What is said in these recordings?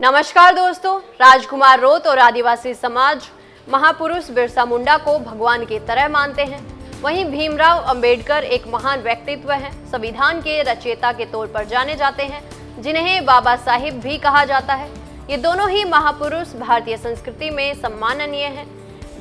नमस्कार दोस्तों, राजकुमार रोत और आदिवासी समाज महापुरुष बिरसा मुंडा को भगवान की तरह मानते हैं। वहीं भीमराव अंबेडकर एक महान व्यक्तित्व हैं, संविधान के रचयिता के तौर पर जाने जाते हैं, जिन्हें बाबा साहिब भी कहा जाता है। ये दोनों ही महापुरुष भारतीय संस्कृति में सम्माननीय हैं।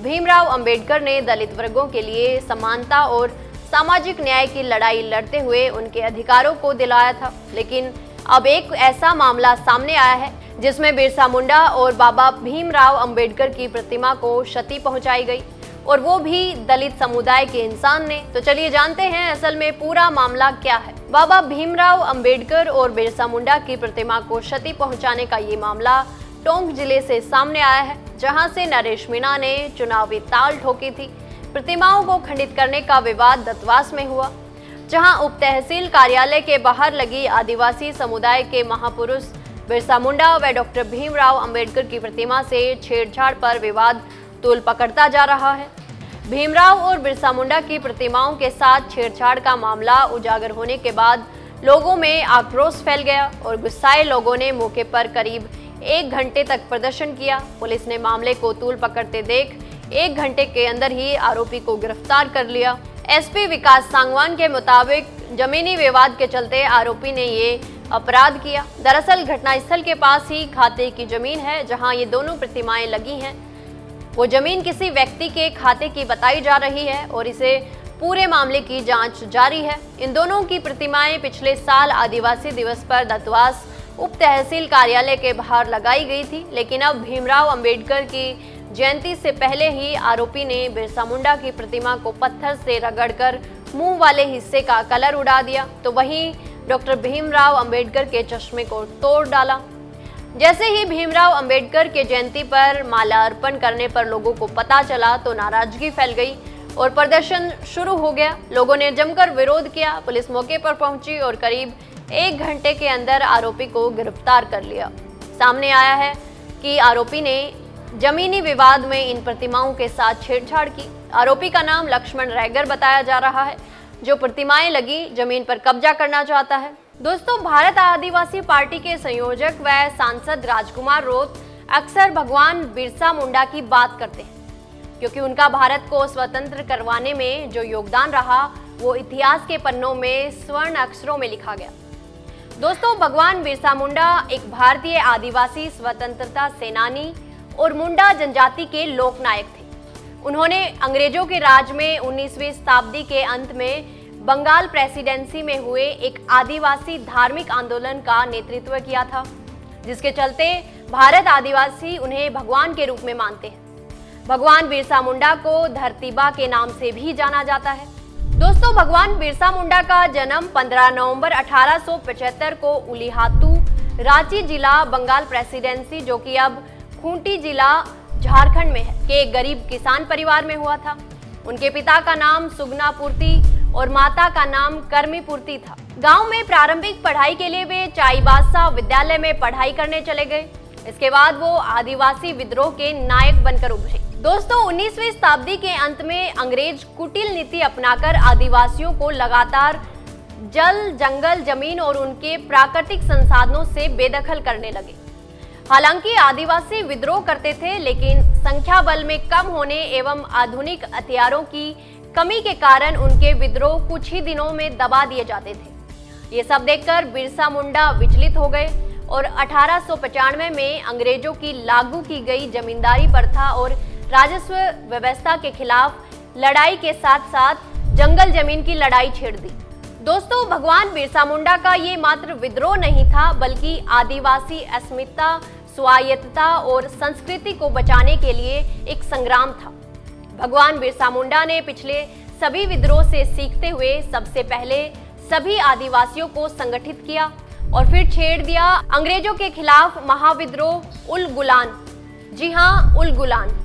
भीमराव अंबेडकर ने दलित वर्गों के लिए समानता और सामाजिक न्याय की लड़ाई लड़ते हुए उनके अधिकारों को दिलाया था, लेकिन अब एक ऐसा मामला सामने आया है जिसमें बिरसा मुंडा और बाबा भीमराव अंबेडकर की प्रतिमा को क्षति पहुंचाई गई, और वो भी दलित समुदाय के इंसान ने। तो चलिए जानते हैं असल में पूरा मामला क्या है। बाबा भीमराव अंबेडकर और बिरसा मुंडा की प्रतिमा को क्षति पहुंचाने का ये मामला टोंक जिले से सामने आया है, जहां से नरेश मीणा ने चुनावी ताल ठोकी थी। प्रतिमाओं को खंडित करने का विवाद दत्तवास में हुआ, जहां उप तहसील कार्यालय के बाहर लगी आदिवासी समुदाय के महापुरुष बिरसा मुंडा व डॉक्टर भीमराव अंबेडकर की प्रतिमा से छेड़छाड़ पर विवाद तूल पकड़ता जा रहा है। भीमराव और बिरसा मुंडा की प्रतिमाओं के साथ छेड़छाड़ का मामला उजागर होने के बाद लोगों में आक्रोश फैल गया और गुस्साए लोगों ने मौके पर करीब 1 घंटे तक प्रदर्शन किया। पुलिस ने मामले को तूल पकड़ते देख 1 घंटे के अंदर ही आरोपी को गिरफ्तार कर लिया। एसपी विकास सांगवान के मुताबिक जमीनी विवाद के चलते आरोपी ने ये अपराध किया। दरअसल घटनास्थल के पास ही खाते की जमीन है जहां ये दोनों प्रतिमाएं लगी हैं। वो जमीन किसी व्यक्ति के खाते की बताई जा रही है और इसे पूरे मामले की जांच जारी है। इन दोनों की प्रतिमाएं पिछले साल आदिवासी दिवस पर दत्तवास उप तहसील कार्यालय के बाहर लगाई गई थी, लेकिन अब भीमराव अंबेडकर की जयंती से पहले ही आरोपी ने बिरसा मुंडा की प्रतिमा को पत्थर से रगड़कर मुंह वाले हिस्से का कलर उड़ा दिया, तो वहीं डॉक्टर भीमराव अंबेडकर के चश्मे को तोड़ डाला। जैसे ही भीमराव अंबेडकर के जयंती पर माला अर्पण करने पर लोगों को पता चला तो नाराजगी फैल गई और प्रदर्शन शुरू हो गया। लोगों ने जमकर विरोध किया। पुलिस मौके पर पहुंची और करीब 1 घंटे के अंदर आरोपी को गिरफ्तार कर लिया। सामने आया है कि आरोपी ने जमीनी विवाद में इन प्रतिमाओं के साथ छेड़छाड़ की। आरोपी का नाम लक्ष्मण रैगर बताया जा रहा है, जो प्रतिमाएं लगी जमीन पर कब्जा करना चाहता है। दोस्तों, भारत आदिवासी पार्टी के संयोजक व सांसद राजकुमार रोत अक्सर भगवान बिरसा मुंडा की बात करते हैं, क्योंकि उनका भारत को स्वतंत्र करवाने में जो योगदान रहा वो इतिहास के पन्नों में स्वर्ण अक्षरों में लिखा गया। दोस्तों, भगवान बिरसा मुंडा एक भारतीय आदिवासी स्वतंत्रता सेनानी और मुंडा जनजाति के लोकनायक थे। उन्होंने अंग्रेजों के राज में 19वीं शताब्दी के अंत में बंगाल प्रेसिडेंसी में हुए एक आदिवासी धार्मिक आंदोलन का नेतृत्व किया था, जिसके चलते भारत आदिवासी उन्हें भगवान के रूप में मानते हैं। भगवान बिरसा मुंडा को धरतीबा के नाम से भी जाना जाता है। दोस्तों, भगवान बिरसा मुंडा का जन्म 15 नवंबर 1875 को उलीहातू, रांची जिला, बंगाल प्रेसिडेंसी जो कि अब खूंटी जिला झारखंड में है, के एक गरीब किसान परिवार में हुआ था। उनके पिता का नाम सुगना पूर्ति और माता का नाम कर्मी पूर्ति था। गांव में प्रारंभिक पढ़ाई के लिए वे चाईबासा विद्यालय में पढ़ाई करने चले गए। इसके बाद वो आदिवासी विद्रोह के नायक बनकर उभरे। दोस्तों, 19वीं शताब्दी के अंत में अंग्रेज कुटिल नीति अपनाकर आदिवासियों को लगातार जल, जंगल, जमीन और उनके प्राकृतिक संसाधनों से बेदखल करने लगे। हालांकि आदिवासी विद्रोह करते थे, लेकिन संख्या बल में कम होने एवं आधुनिक हथियारों की कमी के कारण उनके विद्रोह कुछ ही दिनों में दबा दिए जाते थे। ये सब देखकर बिरसा मुंडा विचलित हो गए और 1895 में अंग्रेजों की लागू की गई जमींदारी प्रथा और राजस्व व्यवस्था के खिलाफ लड़ाई के साथ साथ जंगल जमीन की लड़ाई छेड़ दी। दोस्तों, भगवान बिरसा मुंडा का ये मात्र विद्रोह नहीं था, बल्कि आदिवासी अस्मिता, स्वायत्तता और संस्कृति को बचाने के लिए एक संग्राम था। भगवान बिरसा मुंडा ने पिछले सभी विद्रोह से सीखते हुए सबसे पहले सभी आदिवासियों को संगठित किया और फिर छेड़ दिया अंग्रेजों के खिलाफ महाविद्रोह उल गुलान। जी हाँ, उल गुलान।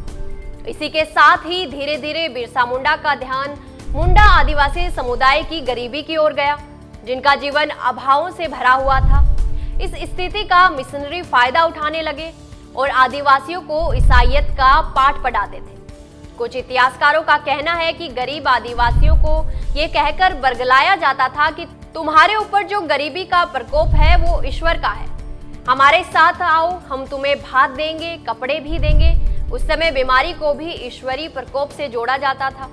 इसी के साथ ही धीरे धीरे बिरसा मुंडा का ध्यान मुंडा आदिवासी समुदाय की गरीबी की ओर गया, जिनका जीवन अभावों से भरा हुआ था। इस स्थिति का मिशनरी फायदा उठाने लगे और आदिवासियों को ईसाईयत का पाठ पढ़ाते थे। कुछ इतिहासकारों का कहना है कि गरीब आदिवासियों को ये कहकर बरगलाया जाता था कि तुम्हारे ऊपर जो गरीबी का प्रकोप है वो ईश्वर का है, हमारे साथ आओ, हम तुम्हें भात देंगे, कपड़े भी देंगे। उस समय बीमारी को भी ईश्वरीय प्रकोप से जोड़ा जाता था।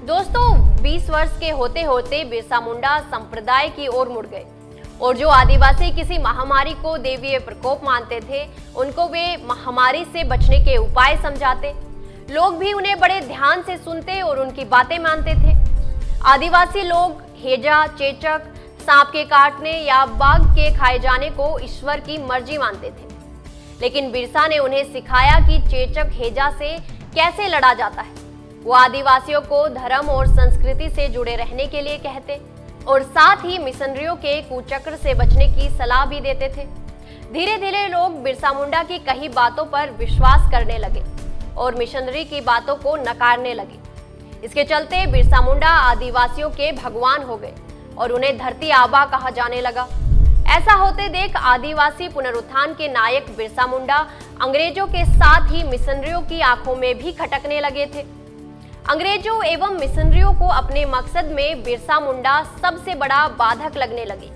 दोस्तों, 20 वर्ष के होते होते बिरसा मुंडा संप्रदाय की ओर मुड़ गए और जो आदिवासी किसी महामारी को देवीय प्रकोप मानते थे, उनको वे महामारी से बचने के उपाय समझाते। लोग भी उन्हें बड़े ध्यान से सुनते और उनकी बातें मानते थे। आदिवासी लोग हेजा, चेचक, सांप के काटने या बाघ के खाए जाने को ईश्वर की मर्जी मानते थे, लेकिन बिरसा ने उन्हें सिखाया कि चेचक, हेजा से कैसे लड़ा जाता है। वो आदिवासियों को धर्म और संस्कृति से जुड़े रहने के लिए कहते और साथ ही मिशनरियों के कुचक्र से बचने की सलाह भी देते थे। धीरे धीरे लोग बिरसा मुंडा की कही बातों पर विश्वास करने लगे और मिशनरी की बातों को नकारने लगे। इसके चलते बिरसा मुंडा आदिवासियों के भगवान हो गए और उन्हें धरती आबा कहा जाने लगा। ऐसा होते देख आदिवासी पुनरुत्थान के नायक बिरसा मुंडा अंग्रेजों के साथ ही मिशनरियों की आंखों में भी खटकने लगे थे। अंग्रेजों एवं मिशनरियों को अपने मकसद में बिरसा मुंडा सबसे बड़ा बाधक लगने लगे।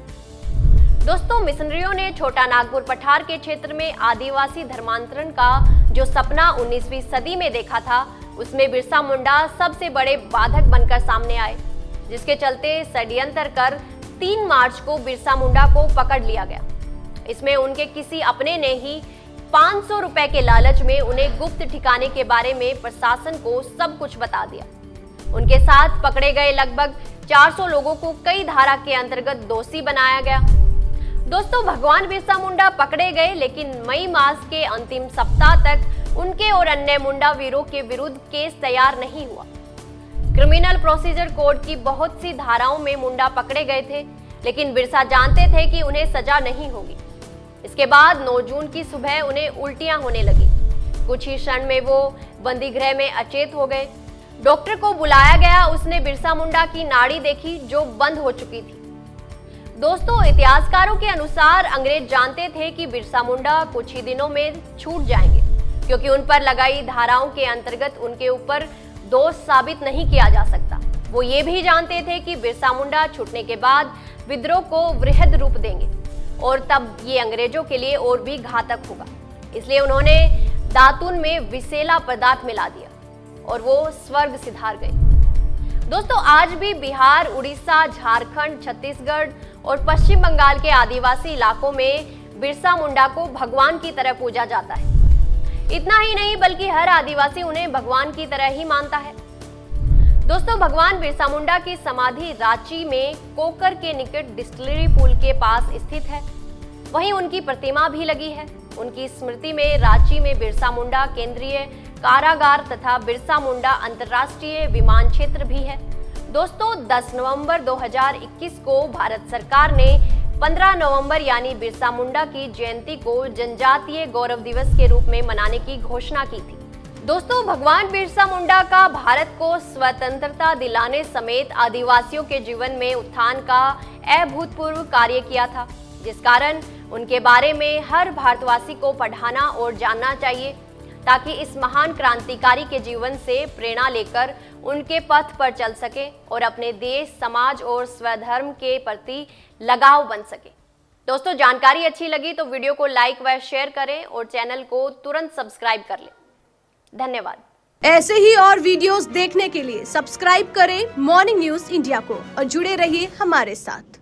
दोस्तों, मिशनरियों ने छोटा नागपुर पठार के क्षेत्र में आदिवासी धर्मांतरण का जो सपना 19वीं सदी में देखा था, उसमें बिरसा मुंडा सबसे बड़े बाधक बनकर सामने आए, जिसके चलते षड्यंत्र कर 3 मार्च को बिरसा मुंडा को पकड़ लिया गया। इसमें उनके किसी अपने ने ही 500 रुपए के लालच में उन्हें गुप्त ठिकाने के बारे में प्रशासन को सब कुछ बता दिया। उनके साथ पकड़े गए लगभग 400 लोगों को कई धारा के अंतर्गत दोषी बनाया गया। दोस्तों, भगवान बिरसा मुंडा पकड़े गए, लेकिन मई मास के अंतिम सप्ताह तक उनके और अन्य मुंडा वीरों के विरुद्ध केस तैयार नहीं हुआ। क्रिमिनल प्रोसीजर कोड की बहुत सी धाराओं में मुंडा पकड़े गए थे, लेकिन बिरसा जानते थे कि उन्हें सजा नहीं होगी। इसके बाद 9 जून की सुबह उन्हें उल्टियां होने लगी। कुछ ही क्षण में वो बंदी गृह में अचेत हो गए। डॉक्टर को बुलाया गया। उसने बिरसा मुंडा की नाड़ी देखी जो बंद हो चुकी थी। दोस्तों, इतिहासकारों के अनुसार अंग्रेज जानते थे कि बिरसा मुंडा कुछ ही दिनों में छूट जाएंगे, क्योंकि उन पर लगाई धाराओं के अंतर्गत उनके ऊपर दोष साबित नहीं किया जा सकता। वो ये भी जानते थे कि बिरसा मुंडा छूटने के बाद विद्रोह को वृहद रूप देंगे और तब ये अंग्रेजों के लिए और भी घातक होगा। इसलिए उन्होंने दातुन में विषैला पदार्थ मिला दिया और वो स्वर्ग सिधार गए। दोस्तों, आज भी बिहार, उड़ीसा, झारखंड, छत्तीसगढ़ और पश्चिम बंगाल के आदिवासी इलाकों में बिरसा मुंडा को भगवान की तरह पूजा जाता है। इतना ही नहीं, बल्कि हर आदिवासी उन्हें भगवान की तरह ही मानता है। दोस्तों, भगवान बिरसा मुंडा की समाधि रांची में कोकर के निकट डिस्टिलरी पुल के पास स्थित है। वहीं उनकी प्रतिमा भी लगी है। उनकी स्मृति में रांची में बिरसा मुंडा केंद्रीय कारागार तथा बिरसा मुंडा अंतर्राष्ट्रीय विमान क्षेत्र भी है। दोस्तों, 10 नवंबर 2021 को भारत सरकार ने 15 नवंबर यानी बिरसा मुंडा की जयंती को जनजातीय गौरव दिवस के रूप में मनाने की घोषणा की थी। दोस्तों, भगवान बिरसा मुंडा का भारत को स्वतंत्रता दिलाने समेत आदिवासियों के जीवन में उत्थान का अभूतपूर्व कार्य किया था, जिस कारण उनके बारे में हर भारतवासी को पढ़ाना और जानना चाहिए, ताकि इस महान क्रांतिकारी के जीवन से प्रेरणा लेकर उनके पथ पर चल सके और अपने देश, समाज और स्वधर्म के प्रति लगाव बन सके। दोस्तों, जानकारी अच्छी लगी तो वीडियो को लाइक व शेयर करें और चैनल को तुरंत सब्सक्राइब कर लें। धन्यवाद। ऐसे ही और वीडियोस देखने के लिए सब्सक्राइब करें मॉर्निंग न्यूज इंडिया को और जुड़े रहिए हमारे साथ।